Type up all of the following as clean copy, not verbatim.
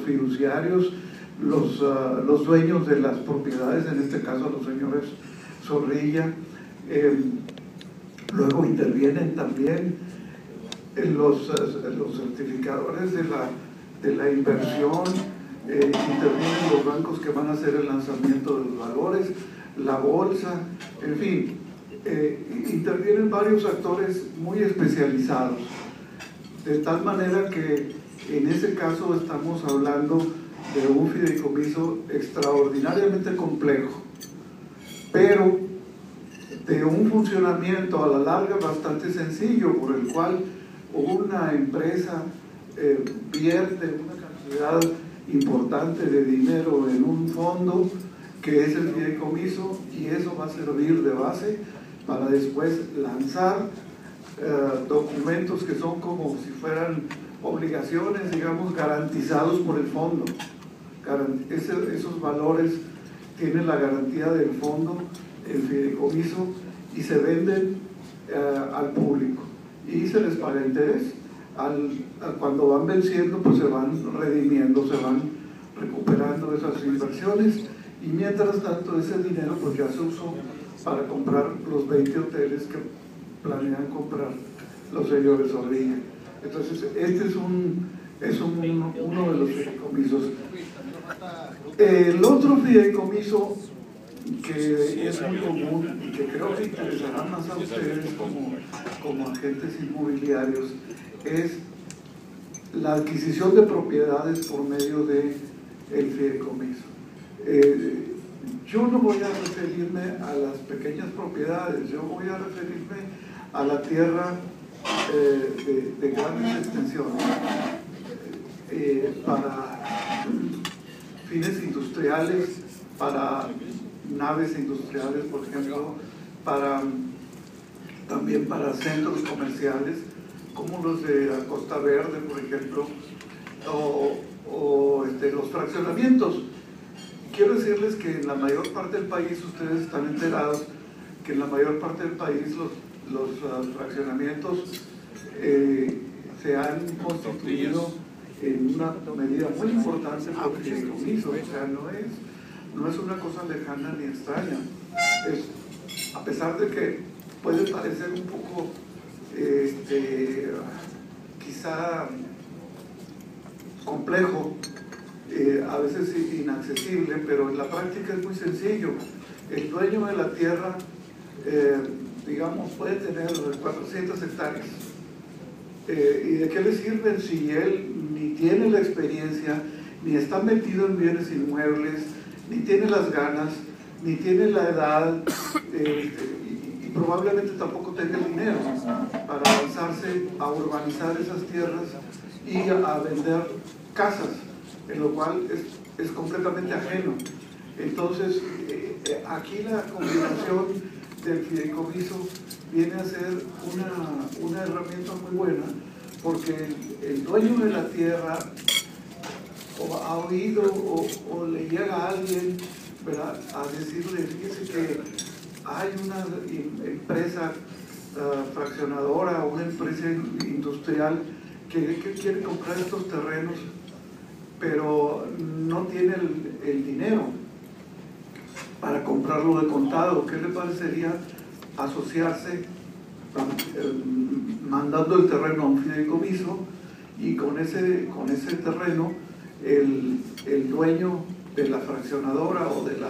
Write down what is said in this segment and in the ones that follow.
fiduciarios, los dueños de las propiedades, en este caso los señores Zorrilla. Luego intervienen también los certificadores de la inversión, intervienen los bancos que van a hacer el lanzamiento de los valores, la bolsa, en fin, intervienen varios actores muy especializados, de tal manera que en ese caso estamos hablando de un fideicomiso extraordinariamente complejo, pero de un funcionamiento a la larga bastante sencillo, por el cual una empresa vierte una cantidad importante de dinero en un fondo que es el fideicomiso, y eso va a servir de base para después lanzar documentos que son como si fueran obligaciones, digamos, garantizados por el fondo. Esos valores tienen la garantía del fondo, el fideicomiso, y se venden al público y se les paga interés. Cuando van venciendo, pues se van redimiendo, se van recuperando esas inversiones, y mientras tanto ese dinero pues ya se usó para comprar los 20 hoteles que planean comprar los señores Zorrilla. Entonces este es uno de los fideicomisos. El otro fideicomiso que es muy común y que creo que interesará más a ustedes como agentes inmobiliarios es la adquisición de propiedades por medio del fideicomiso. Yo no voy a referirme a las pequeñas propiedades, yo voy a referirme a la tierra de grandes extensiones para fines industriales, para naves industriales, por ejemplo, también para centros comerciales como los de la Costa Verde, por ejemplo, o los fraccionamientos. Quiero decirles que en la mayor parte del país, ustedes están enterados que en la mayor parte del país los fraccionamientos se han constituido en una medida muy importante por fideicomiso. O sea, no es una cosa lejana ni extraña. A pesar de que puede parecer un poco quizá complejo, a veces inaccesible, pero en la práctica es muy sencillo. El dueño de la tierra, digamos, puede tener 400 hectáreas. ¿Y de qué le sirven si él ni tiene la experiencia, ni está metido en bienes inmuebles, ni tiene las ganas, ni tiene la edad, y probablemente tampoco tenga el dinero para lanzarse a urbanizar esas tierras y a vender casas, en lo cual es completamente ajeno? Entonces, aquí la combinación del fideicomiso viene a ser una herramienta muy buena, porque el dueño de la tierra o ha oído o le llega a alguien, ¿verdad?, a decirle: fíjese que hay una empresa fraccionadora o una empresa industrial que quiere comprar estos terrenos, pero no tiene el dinero para comprarlo de contado. ¿Qué le parecería asociarse mandando el terreno a un fideicomiso, y con ese terreno el dueño de la fraccionadora o de la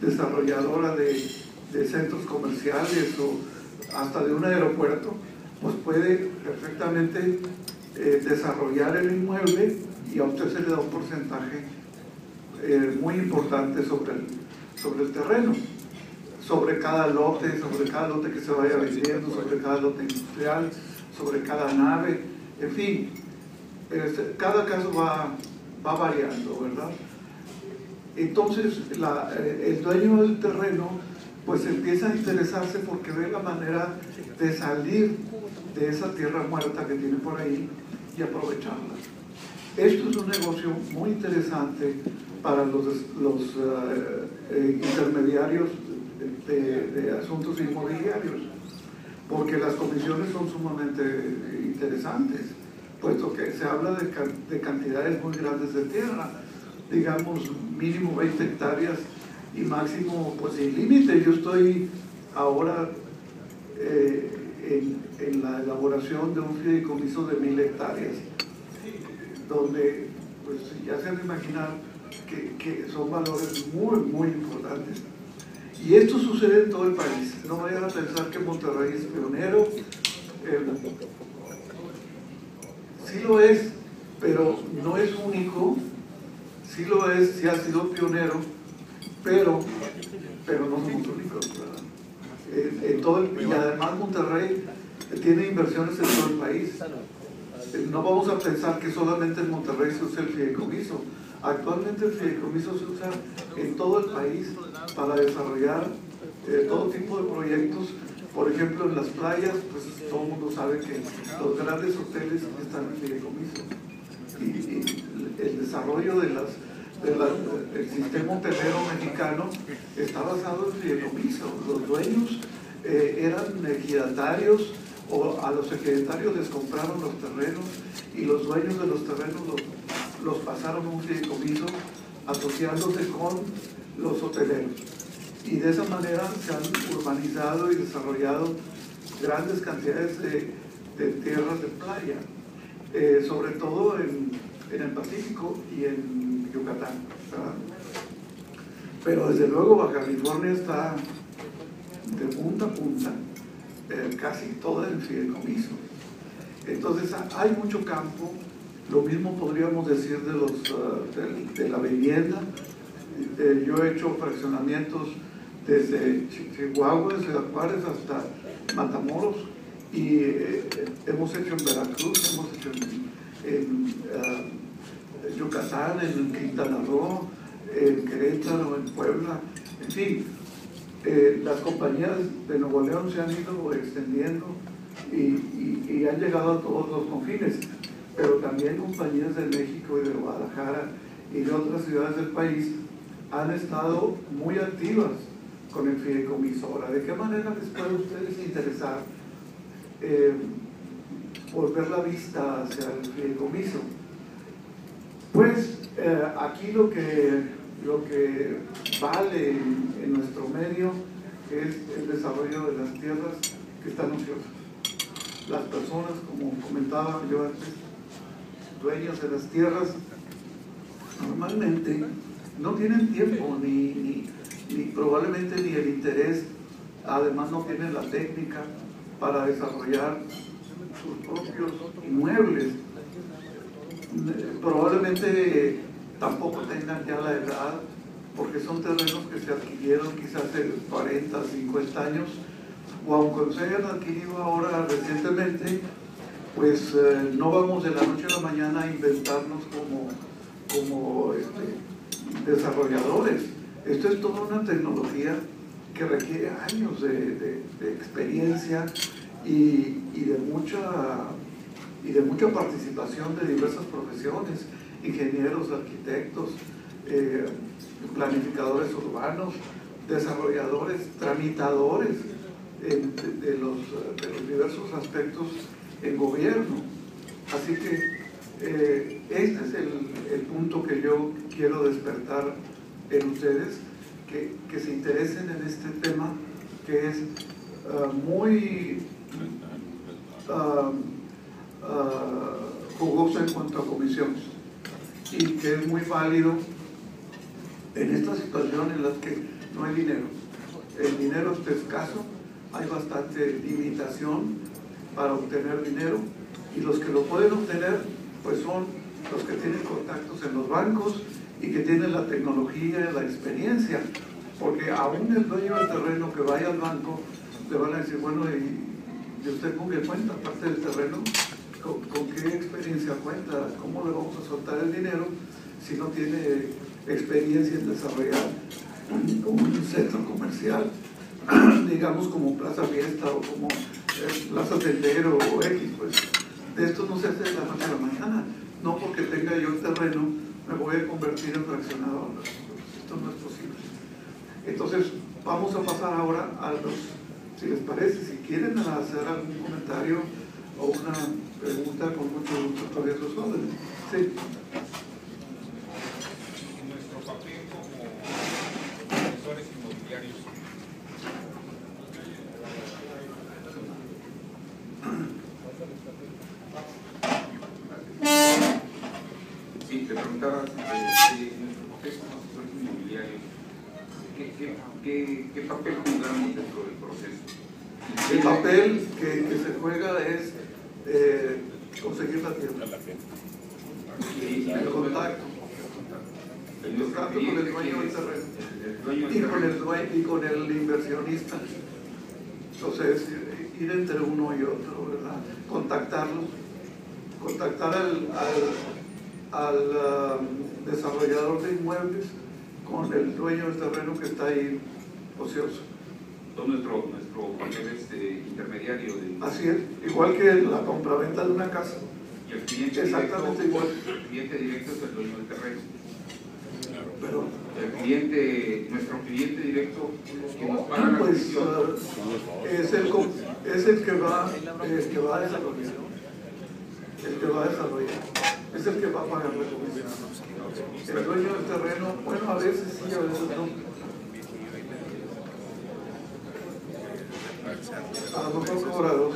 desarrolladora de centros comerciales o hasta de un aeropuerto, pues puede perfectamente desarrollar el inmueble, y a usted se le da un porcentaje muy importante sobre el terreno, sobre cada lote que se vaya vendiendo, sobre cada lote industrial, sobre cada nave, en fin, cada caso va variando, ¿verdad? Entonces el dueño del terreno pues empieza a interesarse porque ve la manera de salir de esa tierra muerta que tiene por ahí y aprovecharla. Esto es un negocio muy interesante para los intermediarios de asuntos inmobiliarios, porque las comisiones son sumamente interesantes. puesto que se habla de cantidades muy grandes de tierra, digamos mínimo 20 hectáreas y máximo pues sin límite. Yo estoy ahora en la elaboración de un fideicomiso de 1000 hectáreas, donde pues ya se han de imaginar que son valores muy importantes. Y esto sucede en todo el país. No vayan a pensar que Monterrey es pionero. Sí lo es, pero no es único. Sí lo es, sí ha sido pionero, pero no somos únicos, ¿verdad? Y además Monterrey tiene inversiones en todo el país. No vamos a pensar que solamente en Monterrey se usa el fideicomiso. Actualmente el fideicomiso se usa en todo el país para desarrollar todo tipo de proyectos. Por ejemplo, en las playas, pues todo el mundo sabe que los grandes hoteles están en fideicomiso. Y el desarrollo del sistema hotelero mexicano está basado en fideicomiso. Los dueños eran ejidatarios, o a los ejidatarios les compraron los terrenos y los dueños de los terrenos los pasaron a un fideicomiso asociándose con los hoteleros. Y de esa manera se han urbanizado y desarrollado grandes cantidades de tierras de playa, sobre todo en el Pacífico y en Yucatán, ¿verdad? Pero desde luego Baja California está de punta a punta, casi toda en fideicomiso. Entonces hay mucho campo. Lo mismo podríamos decir de la vivienda. Yo he hecho fraccionamientos desde Chihuahua, Ciudad Juárez hasta Matamoros, y hemos hecho en Veracruz, hemos hecho en Yucatán, en Quintana Roo, en Querétaro, en Puebla, en fin. Las compañías de Nuevo León se han ido extendiendo y han llegado a todos los confines, pero también compañías de México y de Guadalajara y de otras ciudades del país han estado muy activas con el fideicomiso. Ahora, ¿de qué manera les puede a ustedes interesar volver la vista hacia el fideicomiso? Pues aquí lo que vale en nuestro medio es el desarrollo de las tierras que están ociosas. Las personas, como comentaba yo antes, dueños de las tierras, normalmente no tienen tiempo ni probablemente ni el interés, además no tienen la técnica para desarrollar sus propios inmuebles. Probablemente tampoco tengan ya la edad, porque son terrenos que se adquirieron quizás hace 40, 50 años, o aunque se hayan adquirido ahora recientemente, pues no vamos de la noche a la mañana a inventarnos como desarrolladores. Esto es toda una tecnología que requiere años de experiencia y de mucha participación de diversas profesiones: ingenieros, arquitectos, planificadores urbanos, desarrolladores, tramitadores de los diversos aspectos en gobierno. Así que este es el punto que yo quiero despertar en ustedes, que se interesen en este tema, que es muy jugoso en cuanto a comisiones, y que es muy válido en esta situación en la que no hay dinero. El dinero está escaso, hay bastante limitación para obtener dinero, y los que lo pueden obtener pues son los que tienen contactos en los bancos y que tienen la tecnología y la experiencia, porque aún el dueño del terreno que vaya al banco le van a decir: bueno, ¿y usted con qué cuenta? Aparte del terreno, ¿con qué experiencia cuenta? ¿Cómo le vamos a soltar el dinero si no tiene experiencia en desarrollar un centro comercial, digamos como Plaza Fiesta o como Plaza Tendero o X? Pues de esto no se hace de la noche a la mañana. No porque tenga yo el terreno me voy a convertir en fraccionador. Esto no es posible. Entonces vamos a pasar ahora a si les parece, si quieren hacer algún comentario o una pregunta, con mucho gusto todavía sus órdenes. Sí. Nuestro papel como asesores inmobiliarios. Sí, te preguntaba de nuestro papel como asesores inmobiliarios, ¿qué papel jugamos dentro del proceso? El papel que se juega es conseguir la tierra. El contacto. El contacto con el dueño del terreno. Y con el inversionista. Entonces, ir entre uno y otro, ¿verdad? Contactarlos. Contactar al desarrollador de inmuebles con el dueño del terreno que está ahí ocioso. Nuestro papel es intermediario. Así es, igual que la compraventa de una casa. Y el cliente exactamente directo, igual. El cliente directo es el dueño del terreno. Pero nuestro cliente directo, que nos paga la pues, comisión, es el que va a desarrollar. El que va a desarrollar. Es el que va a pagar la comisión. El dueño del terreno, bueno, a veces sí, a veces no. A lo mejor cobrador.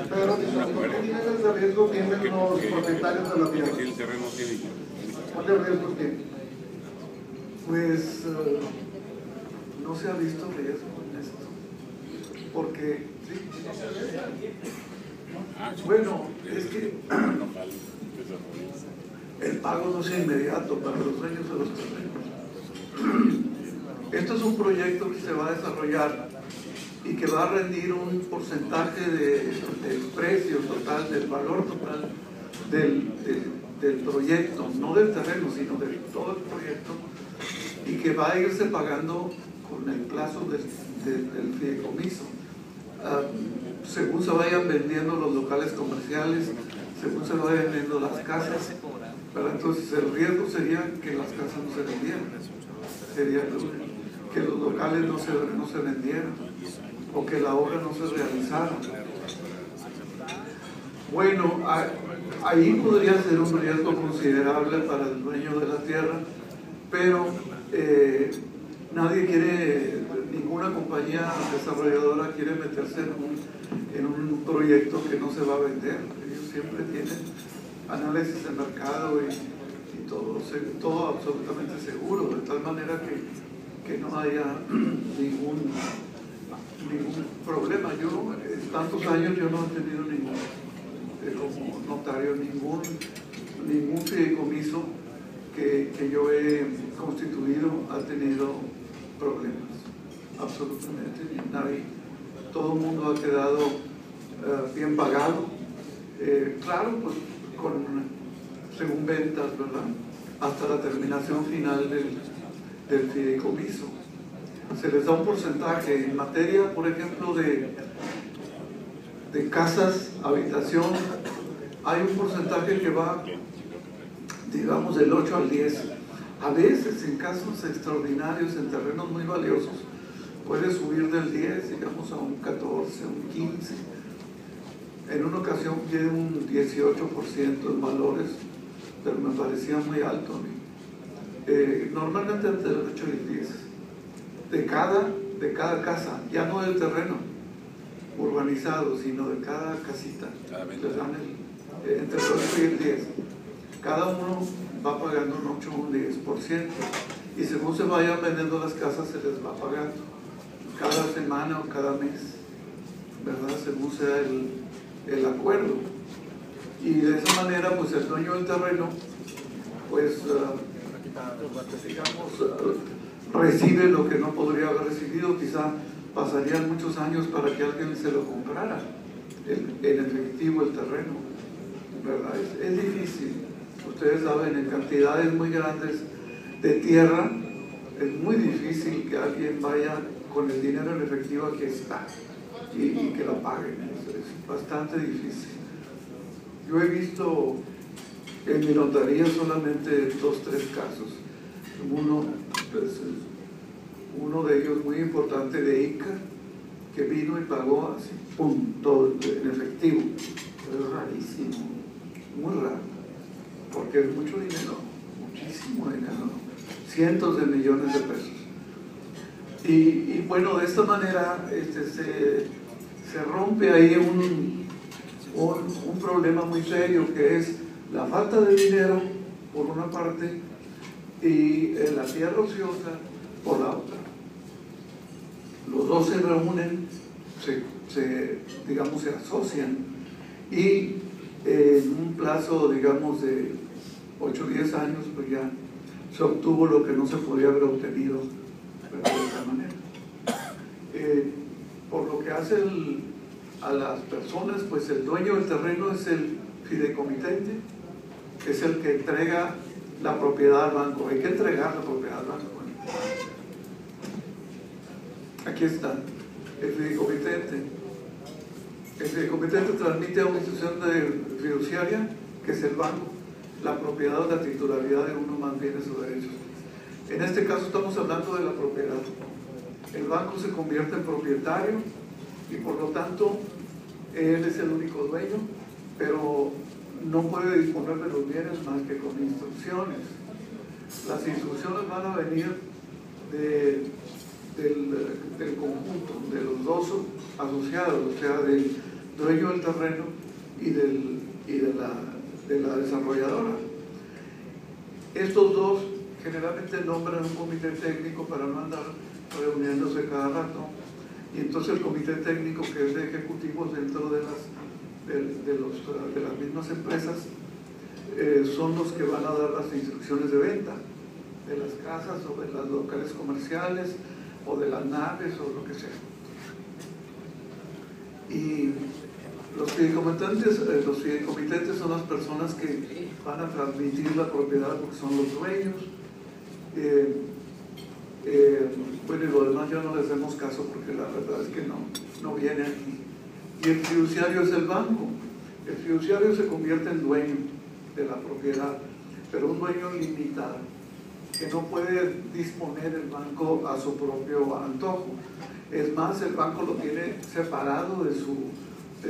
Pero, ¿por qué niveles de riesgo tienen los propietarios de la tierra? El terreno tiene. ¿Cuáles riesgos tienen? Pues no se ha visto riesgo en esto. Porque, sí. Bueno, es que el pago no es inmediato para los dueños de los terrenos. Esto es un proyecto que se va a desarrollar y que va a rendir un porcentaje del precio total, del valor total del proyecto, no del terreno, sino de todo el proyecto, y que va a irse pagando con el plazo del fideicomiso. Según se vayan vendiendo los locales comerciales, según se vayan vendiendo las casas, ¿verdad? Entonces el riesgo sería que las casas no se vendieran, sería que los locales no se vendieran o que la obra no se realizara. Bueno, ahí podría ser un riesgo considerable para el dueño de la tierra, pero nadie quiere, ninguna compañía desarrolladora quiere meterse en un proyecto que no se va a vender. Ellos siempre tienen análisis de mercado y todo absolutamente seguro, de tal manera que no haya ningún problema. Yo, en tantos años, yo no he tenido como notario ningún fideicomiso que yo he constituido ha tenido problemas, absolutamente nadie. Todo el mundo ha quedado bien pagado, claro, pues según ventas, ¿verdad? Hasta la terminación final del fideicomiso. Se les da un porcentaje en materia, por ejemplo, de casas, habitación. Hay un porcentaje que va, digamos, del 8 al 10. A veces, en casos extraordinarios, en terrenos muy valiosos, puede subir del 10, digamos, a un 14, un 15. En una ocasión tiene un 18% en valores, pero me parecía muy alto a mí. Normalmente entre el 8 y el 10. De cada casa, ya no del terreno urbanizado, sino de cada casita. Les dan entre el 8 y el 10. Cada uno va pagando un 8 o un 10%. Y según se vayan vendiendo las casas, se les va pagando cada semana o cada mes, ¿verdad? Según sea el acuerdo. Y de esa manera, pues el dueño del terreno, pues, digamos, recibe lo que no podría haber recibido. Quizá pasarían muchos años para que alguien se lo comprara, en efectivo, el terreno, ¿verdad? Es difícil. Ustedes saben, en cantidades muy grandes de tierra, es muy difícil que alguien vaya con el dinero en efectivo aquí está y que lo paguen. Es bastante difícil. Yo he visto en mi notaría solamente 2 o 3 casos. Uno de ellos muy importante, de Ica, que vino y pagó así, pum, todo en efectivo. Pero es rarísimo, muy raro, porque es mucho dinero, muchísimo dinero, cientos de millones de pesos. Y bueno, de esta manera se rompe ahí un problema muy serio, que es la falta de dinero por una parte y la tierra ociosa por la otra. Los dos se reúnen, digamos, se asocian, y en un plazo, digamos, de 8 o 10 años, pues ya se obtuvo lo que no se podía haber obtenido de otra manera. Por lo que hace a las personas, pues el dueño del terreno es el fideicomitente, que es el que entrega la propiedad al banco. Hay que entregar la propiedad al banco. Aquí está el fideicomitente. El fideicomitente transmite a una institución fiduciaria, que es el banco, la propiedad o la titularidad de uno más bienes o derechos. En este caso estamos hablando de la propiedad. El banco se convierte en propietario y por lo tanto él es el único dueño, pero no puede disponer de los bienes más que con instrucciones. Las instrucciones van a venir del conjunto, de los dos asociados, o sea, del dueño del terreno y de la desarrolladora. Estos dos generalmente nombran un comité técnico para no andar reuniéndose cada rato, y entonces el comité técnico, que es de ejecutivos dentro de las mismas empresas, son los que van a dar las instrucciones de venta de las casas o de los locales comerciales o de las naves o lo que sea. Y los fideicomitentes son las personas que van a transmitir la propiedad, porque son los dueños. Bueno, y lo demás ya no les demos caso, porque la verdad es que no viene aquí. Y el fiduciario es el banco. El fiduciario se convierte en dueño de la propiedad, pero un dueño limitado, que no puede disponer el banco a su propio antojo. Es más, el banco lo tiene separado de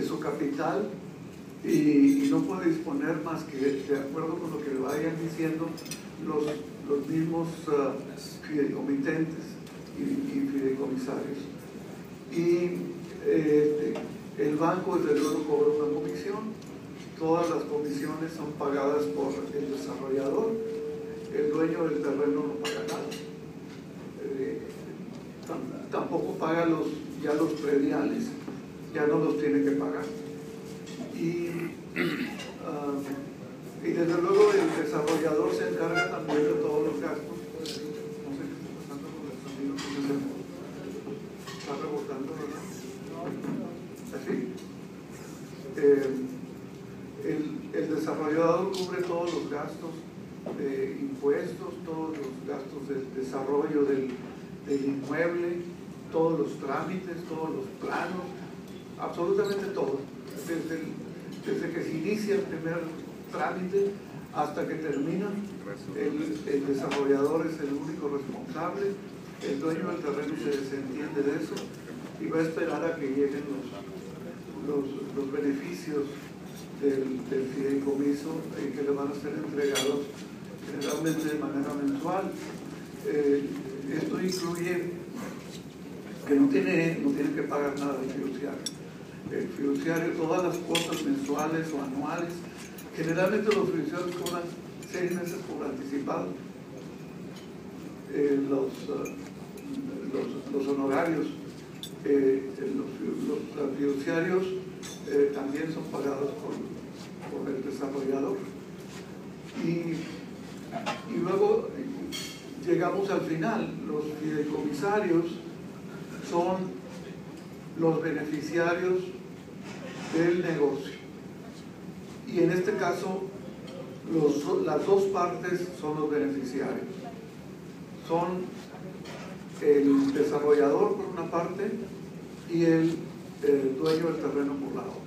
su capital y no puede disponer más que de acuerdo con lo que le vayan diciendo los mismos fideicomitentes y fideicomisarios. Y el banco desde luego cobra una comisión. Todas las comisiones son pagadas por el desarrollador. El dueño del terreno no paga nada. Tampoco paga los prediales, ya no los tiene que pagar. Y desde luego el desarrollador se encarga también de todos los gastos. No sé qué está pasando con el sonido, está rebotando, ¿verdad? Así. El desarrollador cubre todos los gastos de impuestos, todos los gastos del desarrollo del inmueble, todos los trámites, todos los planos, absolutamente todo. Desde que se inicia el primer trámite hasta que termina, el desarrollador es el único responsable. El dueño del terreno se desentiende de eso y va a esperar a que lleguen los beneficios del fideicomiso que le van a ser entregados generalmente de manera mensual. Esto incluye que no tiene que pagar nada el fiduciario. El fiduciario, todas las cuotas mensuales o anuales, generalmente los fiduciarios cobran 6 meses por anticipado. Los honorarios, los fiduciarios también son pagados por el desarrollador. Y luego llegamos al final. Los fideicomisarios son los beneficiarios del negocio, y en este caso las dos partes son los beneficiarios. Son el desarrollador por una parte y el dueño del terreno por la otra.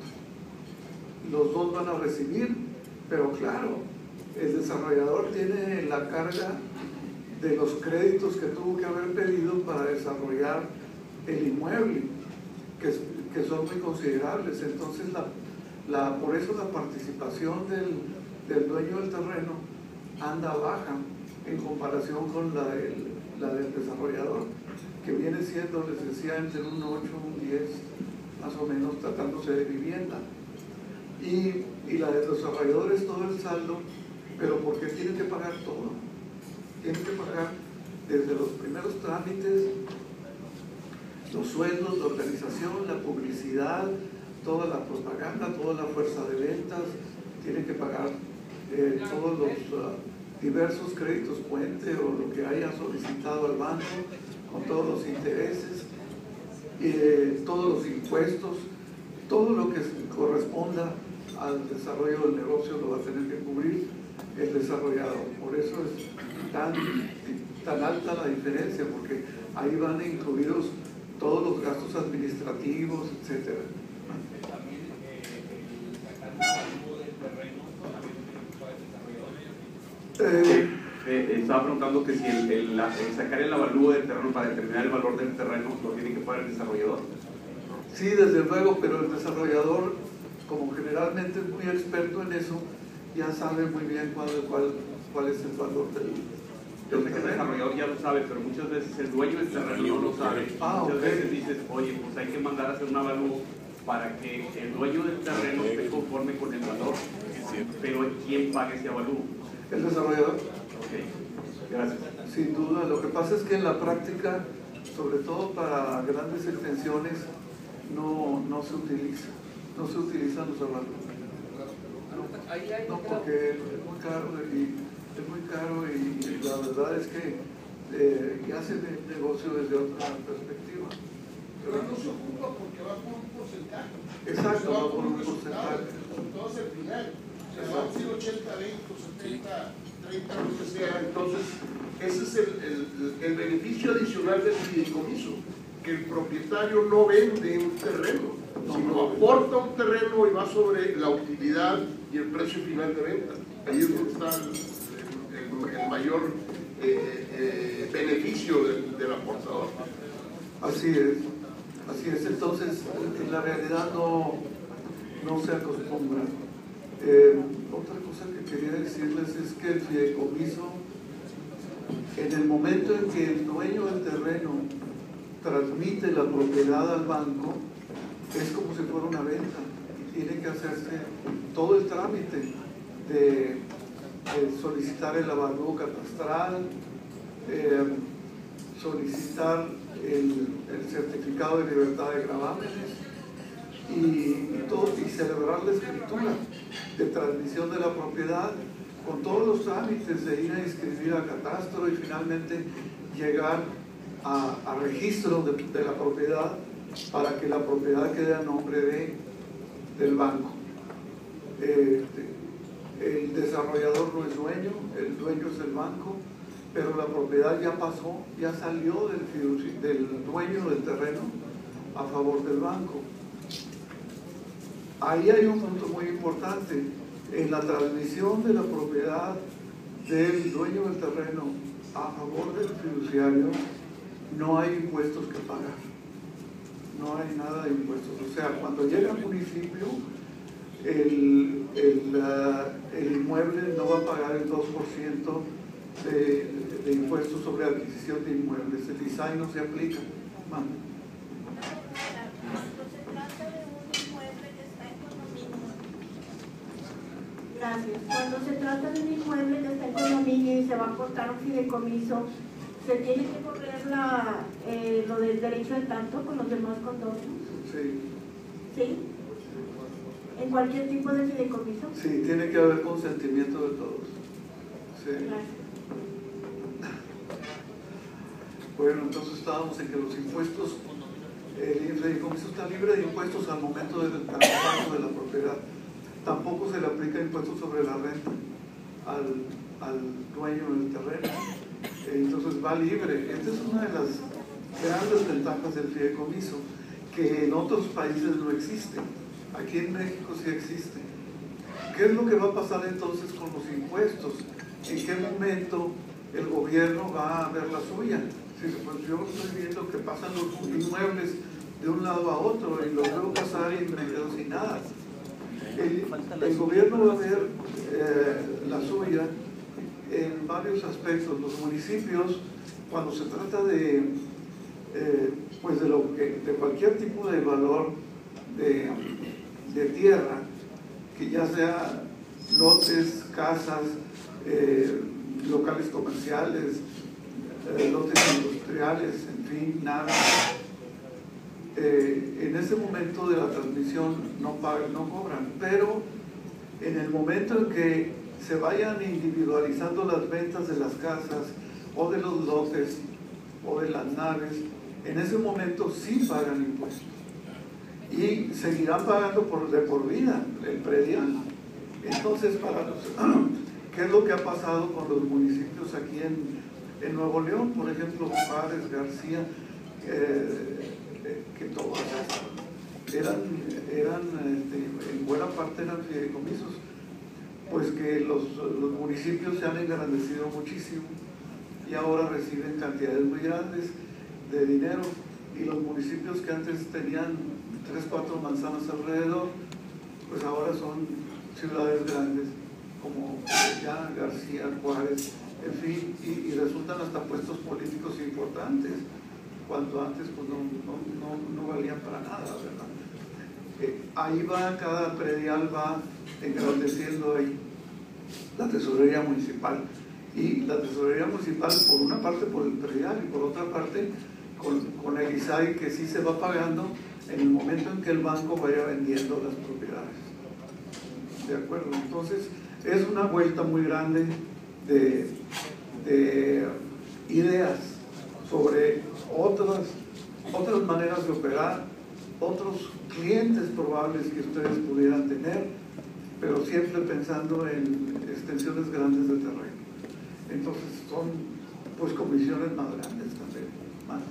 Los dos van a recibir, pero claro, el desarrollador tiene la carga de los créditos que tuvo que haber pedido para desarrollar el inmueble, que son muy considerables. Entonces, por eso la participación del dueño del terreno anda baja en comparación con la del desarrollador, que viene siendo, les decía, entre un 8 y un 10, más o menos, tratándose de vivienda. Y la del desarrollador es todo el saldo, pero porque tienen que pagar todo. Tienen que pagar desde los primeros trámites, los sueldos, la organización, la publicidad, toda la propaganda, toda la fuerza de ventas, tienen que pagar todos los diversos créditos puente o lo que haya solicitado al banco, con todos los intereses, todos los impuestos, todo lo que corresponda al desarrollo del negocio lo va a tener que cubrir el desarrollador. Por eso es tan alta la diferencia, porque ahí van incluidos todos los gastos administrativos, etcétera. Estaba preguntando que si el sacar el avalúo del terreno para determinar el valor del terreno lo tiene que pagar el desarrollador. Sí, desde luego, pero el desarrollador, como generalmente es muy experto en eso, ya sabe muy bien cuál es el valor del Yo sé que el desarrollador ya lo sabe, pero muchas veces el dueño del terreno no lo sabe. Muchas veces dices, oye, pues hay que mandar a hacer un avalúo para que el dueño del terreno esté conforme con el valor. Pero ¿quién paga ese avalúo? El desarrollador. Ok, gracias. Sin duda, lo que pasa es que en la práctica, sobre todo para grandes extensiones, no se utilizan los avalúos. No, porque es muy caro y la verdad es que hacen el negocio desde otra perspectiva. Pero no se ocupa porque va por un porcentaje. Exacto, va por un porcentaje. Todo es el final. O sea, va a ser 80, 20, 70, 30, lo que sea. Entonces, ese es el beneficio adicional del fideicomiso, que el propietario no vende un terreno, sino aporta un terreno y va sobre la utilidad y el precio final de venta. Ahí es donde está el mayor beneficio del aportador. Así es. Entonces, en la realidad no se acostumbra. Otra cosa que quería decirles es que el fideicomiso, en el momento en que el dueño del terreno transmite la propiedad al banco, es como si fuera una venta y tiene que hacerse todo el trámite de solicitar el avalúo catastral, solicitar el certificado de libertad de gravámenes y celebrar la escritura de transmisión de la propiedad con todos los trámites de ir a inscribir a catastro y finalmente llegar a registro de la propiedad para que la propiedad quede a nombre del banco. El desarrollador no es dueño, el dueño es el banco, pero la propiedad ya pasó, ya salió del dueño del terreno a favor del banco. Ahí hay un punto muy importante. En la transmisión de la propiedad del dueño del terreno a favor del fiduciario no hay impuestos que pagar. No hay nada de impuestos. O sea, cuando llega al municipio, el inmueble no va a pagar el 2% de impuestos sobre adquisición de inmuebles. El ISAI no se aplica. Cuando se trata de un inmueble que está en condominio. Gracias. Cuando se trata de un inmueble que está en condominio y se va a aportar un fideicomiso, ¿se tiene que correr lo del derecho de tanto con los demás condominios? Sí. ¿Sí? ¿En cualquier tipo de fideicomiso? Sí, tiene que haber consentimiento de todos. Sí. Gracias. Bueno, entonces estábamos en que los impuestos, el fideicomiso está libre de impuestos al momento del traspaso de la propiedad. Tampoco se le aplica impuestos sobre la renta al dueño del terreno. Entonces va libre. Esta es una de las grandes ventajas del fideicomiso, que en otros países no existe. Aquí en México sí existe. ¿Qué es lo que va a pasar entonces con los impuestos? ¿En qué momento el gobierno va a ver la suya? Si pues yo estoy viendo que pasan los inmuebles de un lado a otro y los veo pasar y me quedo sin nada. El gobierno va a ver la suya en varios aspectos. Los municipios, cuando se trata de pues de cualquier tipo de valor de tierra, que ya sea lotes, casas, locales comerciales, lotes industriales, en fin, naves, en ese momento de la transmisión no pagan, no cobran, pero en el momento en que se vayan individualizando las ventas de las casas o de los lotes o de las naves, en ese momento sí pagan impuestos y seguirán pagando de por vida el predial. Entonces, ¿qué es lo que ha pasado con los municipios aquí en Nuevo León? Por ejemplo, Juárez, García, que todos eran en buena parte eran fideicomisos, pues que los municipios se han engrandecido muchísimo y ahora reciben cantidades muy grandes de dinero, y los municipios que antes tenían 3, 4 manzanas alrededor, pues ahora son ciudades grandes como ya García, Juárez, en fin, y resultan hasta puestos políticos importantes, cuando antes pues no valían para nada, ¿verdad? Ahí va, cada predial va engrandeciendo ahí la tesorería municipal, y la tesorería municipal por una parte por el predial y por otra parte con el ISAI, que sí se va pagando en el momento en que el banco vaya vendiendo las propiedades. ¿De acuerdo? Entonces es una vuelta muy grande de ideas sobre otras maneras de operar, otros clientes probables que ustedes pudieran tener, pero siempre pensando en extensiones grandes de terreno. Entonces son pues comisiones más grandes también. Más.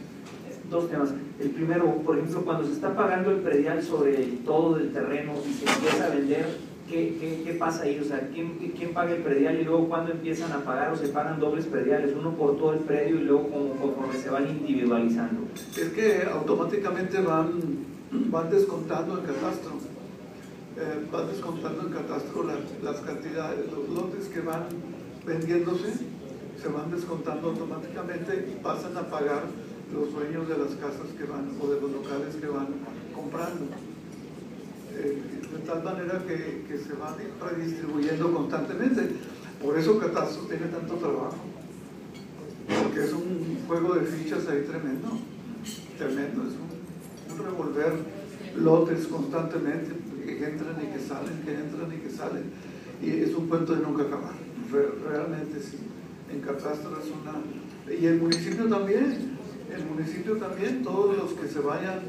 Dos temas. El primero, por ejemplo, cuando se está pagando el predial sobre todo del terreno y se empieza a vender, ¿qué pasa ahí? O sea, ¿quién paga el predial y luego cuándo empiezan a pagar o se pagan dobles prediales? Uno por todo el predio y luego conforme se van individualizando. Es que automáticamente van descontando el catastro. Van descontando en catastro las cantidades, los lotes que van vendiéndose, se van descontando automáticamente y pasan a pagar los dueños de las casas que van, o de los locales que van comprando. De tal manera que se van redistribuyendo constantemente. Por eso catastro tiene tanto trabajo, porque es un juego de fichas ahí tremendo, es un revolver lotes constantemente, que entran y que salen, y es un cuento de nunca acabar. Realmente sí, en catastro es una... Y el municipio también, todos los que se vayan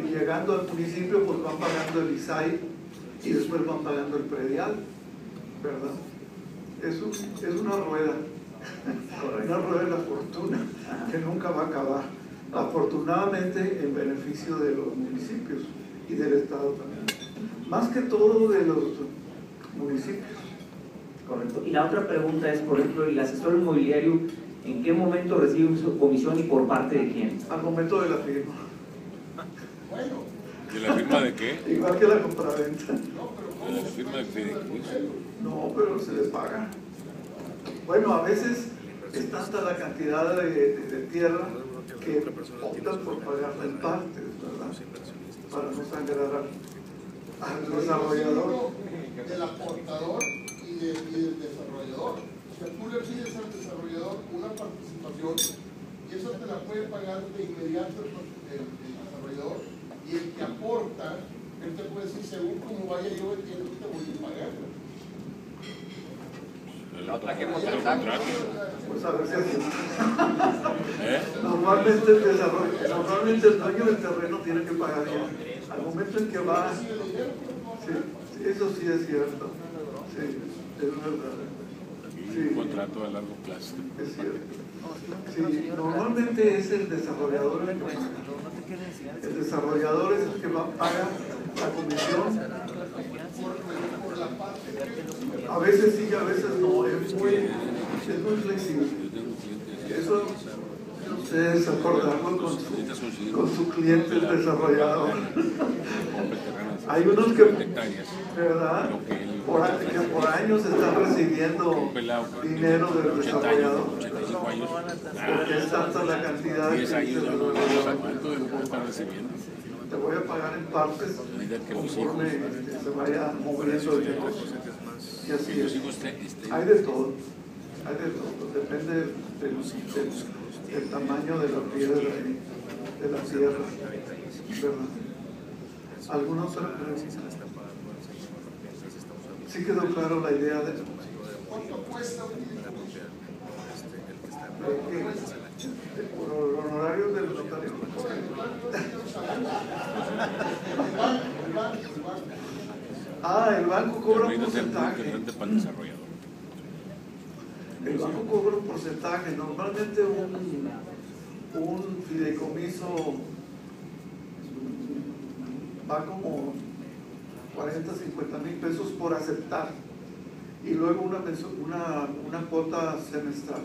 llegando al municipio pues van pagando el ISAI y después van pagando el predial, ¿verdad? Es una rueda, una rueda de la fortuna que nunca va a acabar, afortunadamente en beneficio de los municipios y del Estado también, más que todo de los municipios. Correcto. Y la otra pregunta es, por ejemplo, el asesor inmobiliario, ¿en qué momento recibe su comisión y por parte de quién? Al momento de la firma. Bueno. ¿De la firma de qué? Igual que la compraventa. ¿De la firma de fideicomiso? No, pero se les paga. Bueno, a veces es tanta la cantidad de tierra que optan por pagarla en partes, ¿verdad? Para no sangrar al desarrollador. Del aportador y del desarrollador. O sea, tú le pides al desarrollador una participación y esa te la puede pagar de inmediato el desarrollador, y el que aporta, él te puede decir, según como vaya yo vendiendo, te voy a pagar. La otra que Pues a ver si así. Normalmente el dueño del terreno tiene que pagar ya. Al momento en que va... Sí, eso sí es cierto. Sí, es verdad. Sí, un contrato a largo plazo. es cierto. Sí, normalmente es el desarrollador el desarrollador es el que paga la comisión. A veces sí, a veces no, es muy flexible. Eso Entonces, acordarlo con su cliente desarrollador. Hay unos que, ¿verdad? Que por años están recibiendo dinero del desarrollador. Porque es tanta la cantidad que te voy a pagar en partes conforme se vaya moviendo el negocio. Y así es. Hay de todo. Hay de todo. Depende del tamaño de la piedra y de la tierra. ¿Verdad? ¿Alguna otra pregunta? ¿Sí quedó claro la idea de ¿Cuánto cuesta un por los honorarios del notario? El banco cobra un porcentaje. El banco cobra un porcentaje. Normalmente un fideicomiso va como 40, 50 mil pesos por aceptar, y luego una cuota semestral.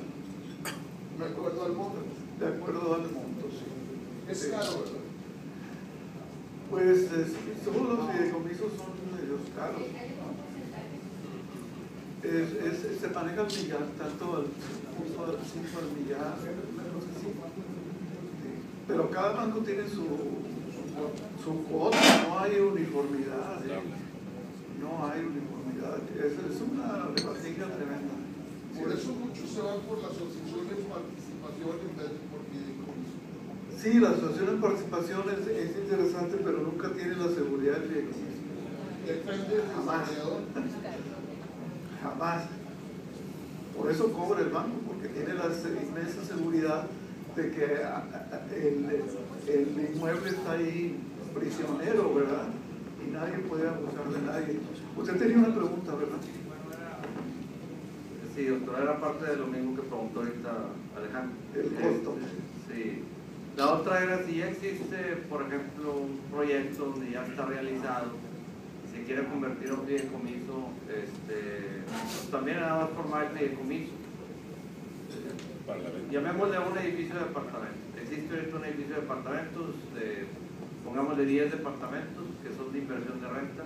¿De acuerdo al monto? De acuerdo al monto, sí. Es caro, ¿verdad? Pues todos los fideicomisos son medios caros. Se maneja el millar, tanto al 5 al millar, no sé si. Pero cada banco tiene su cuota, no hay uniformidad. No hay uniformidad. Es una rebatinga tremenda. Por eso muchos se van por la asociación de participación en vez de por fideicomiso. Sí, la asociación de participación es interesante, pero nunca tiene la seguridad del fideicomiso. Depende del desarrollador. Jamás. Por eso cobra el banco, porque tiene la inmensa seguridad de que el inmueble está ahí prisionero, ¿verdad? Y nadie puede abusar de nadie. Usted tenía una pregunta, ¿verdad? Sí, doctora, era parte de lo mismo que preguntó ahorita Alejandro. El costo. Sí. La otra era si ya existe, por ejemplo, un proyecto donde ya está realizado, se quiere convertir en un fideicomiso, pues también nada más formar el fideicomiso. Llamémosle un edificio de apartamentos. Existe ahorita un edificio de apartamentos, pongámosle 10 departamentos que son de inversión de renta,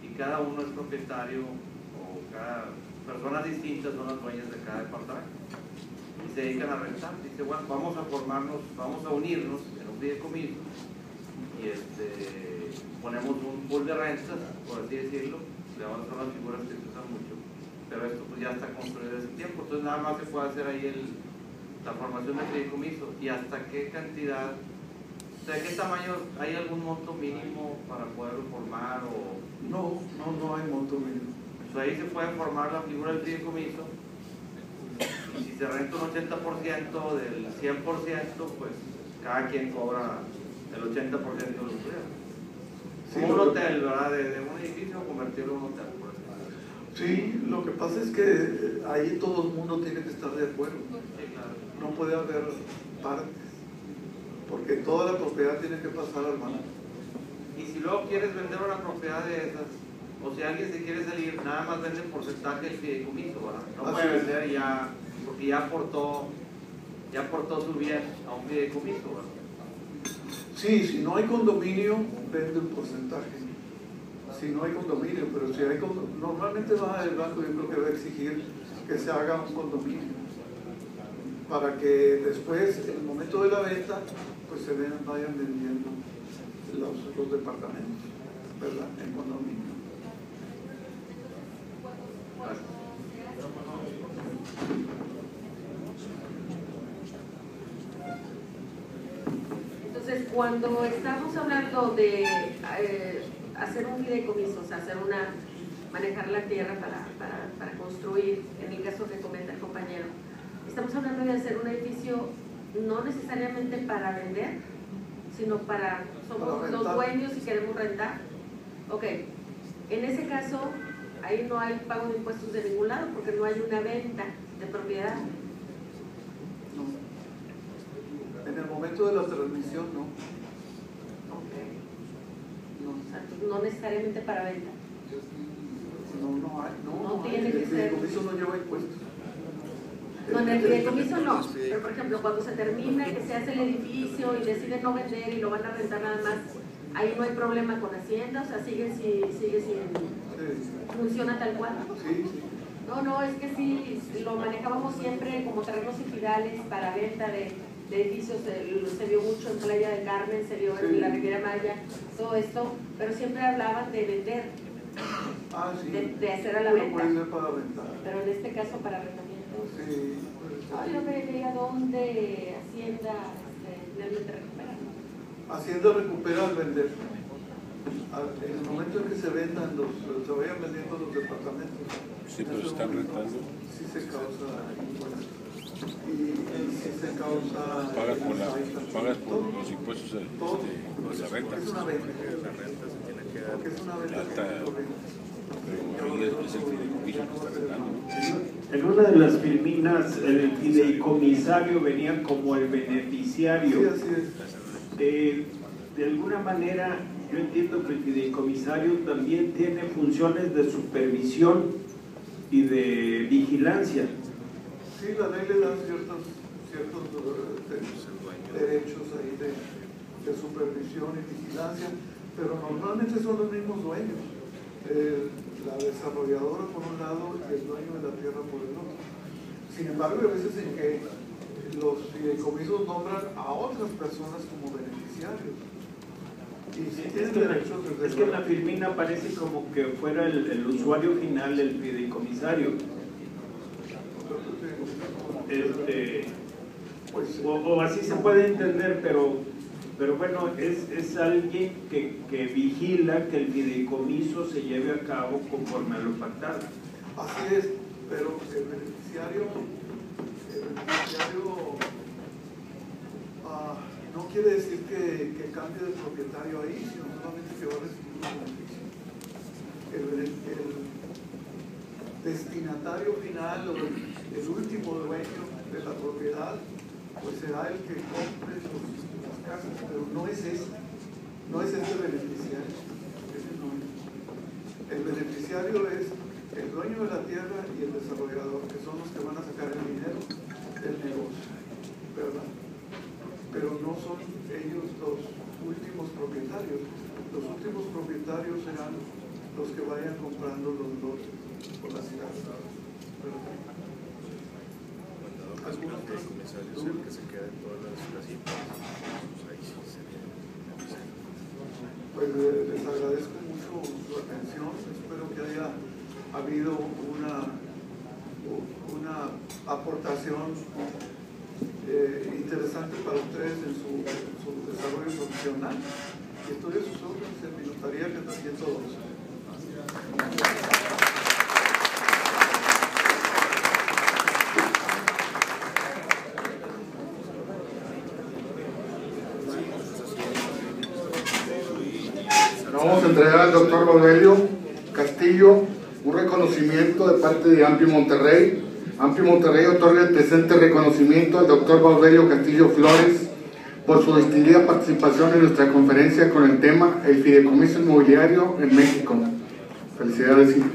y cada uno es propietario, o cada personas distintas son las dueñas de cada departamento, y se dedican a rentar. Dice, bueno, vamos a formarnos, vamos a unirnos en un fideicomiso y ponemos un pool de rentas, por así decirlo. Ahora son las figuras que se usan mucho, pero esto pues ya está construido desde tiempo, entonces nada más se puede hacer ahí la formación del fideicomiso. ¿Y hasta qué cantidad, o sea, qué tamaño, hay algún monto mínimo para poderlo formar? O No hay monto mínimo. pues ahí se puede formar la figura del fideicomiso, y si se renta un 80% del 100%, pues cada quien cobra el 80% de los empleados. Sí, Como un hotel, ¿verdad? De un edificio convertirlo en un hotel, por ejemplo. Sí, lo que pasa es que ahí todo el mundo tiene que estar de acuerdo. Sí, claro. No puede haber partes, porque toda la propiedad tiene que pasar al banco. Y si luego quieres vender una propiedad de esas, o si alguien se quiere salir, nada más vende porcentaje del fideicomiso, ¿verdad? No puede vender ya, porque ya aportó su bien a un fideicomiso, ¿verdad? Sí, si no hay condominio, vende un porcentaje. Si no hay condominio, pero si hay condominio, normalmente el banco, yo creo que va a exigir que se haga un condominio, para que después, en el momento de la venta, pues vayan vendiendo los departamentos, ¿verdad? En condominio. Entonces, cuando estamos hablando de hacer un fideicomiso, o sea, manejar la tierra para construir, en el caso que comenta el compañero, estamos hablando de hacer un edificio no necesariamente para vender, sino somos los dueños y queremos rentar. Ok, en ese caso, ahí no hay pago de impuestos de ningún lado porque no hay una venta de propiedad. En el momento de la transmisión, no. Okay. O sea, no necesariamente para venta. No hay. No tiene que el ser. fideicomiso no lleva impuestos. No, en el fideicomiso no, pero por ejemplo, cuando se termina, que se hace el edificio y deciden no vender y lo van a rentar nada más, ahí no hay problema con Hacienda, o sea, sigue sin funciona tal cual. Sí. No, es que sí, lo manejábamos siempre como terrenos ejidales para venta de edificios, se vio mucho en Playa del Carmen, se vio en la Riviera Maya, todo esto, pero siempre hablaban de vender, de hacer a la venta, pero en este caso para arrendamientos. Sí. Yo me veía dónde Hacienda finalmente recupera. Hacienda recupera al vender. En el momento en que se vendan se vayan vendiendo los departamentos. Sí, pero se están rentando. Sí se causa impuestos. Y sí se causa. Pagas por los impuestos de la renta. Es una venta. Porque es una venta. Pero ahí es el fideicomiso que está rentando. En una de las filminas, el fideicomisario venía como el beneficiario. Sí, así es. De alguna manera, yo entiendo que el fideicomisario también tiene funciones de supervisión y de vigilancia. Sí, la ley le da ciertos derechos ahí de supervisión y vigilancia, pero normalmente son los mismos dueños. La desarrolladora por un lado y el dueño de la tierra por el otro. Sin embargo, hay veces en que los fideicomisos nombran a otras personas como beneficiarios. Y sí tienen derechos desde es que en la filmina parece como que fuera el usuario final el fideicomisario. O así se puede entender, pero bueno, es alguien que vigila que el fideicomiso se lleve a cabo conforme a lo pactado. Así es, pero el beneficiario no quiere decir que cambie de propietario ahí, sino solamente que va a recibir un beneficio. El destinatario final o el último dueño de la propiedad pues será el que compre las casas, pero no es ese beneficiario. Ese no es. El beneficiario es el dueño de la tierra y el desarrollador, que son los que van a sacar el dinero del negocio, ¿verdad? Pero no son ellos los últimos propietarios. Los últimos propietarios serán los que vayan comprando los lotes por la ciudad. ¿Algunos comisarios el que se queda en todas las ahí sí sería. Pues les agradezco mucho su atención. Espero que haya habido una aportación interesante para ustedes en su desarrollo profesional. Y estoy a sus órdenes en Minutaría que también todos. Vamos a entregar al doctor Balvelio Castillo un reconocimiento de parte de Amplio Monterrey. Amplio Monterrey otorga el presente reconocimiento al doctor Balvelio Castillo Flores por su distinguida participación en nuestra conferencia con el tema El Fideicomiso Inmobiliario en México. Felicidades, hijo.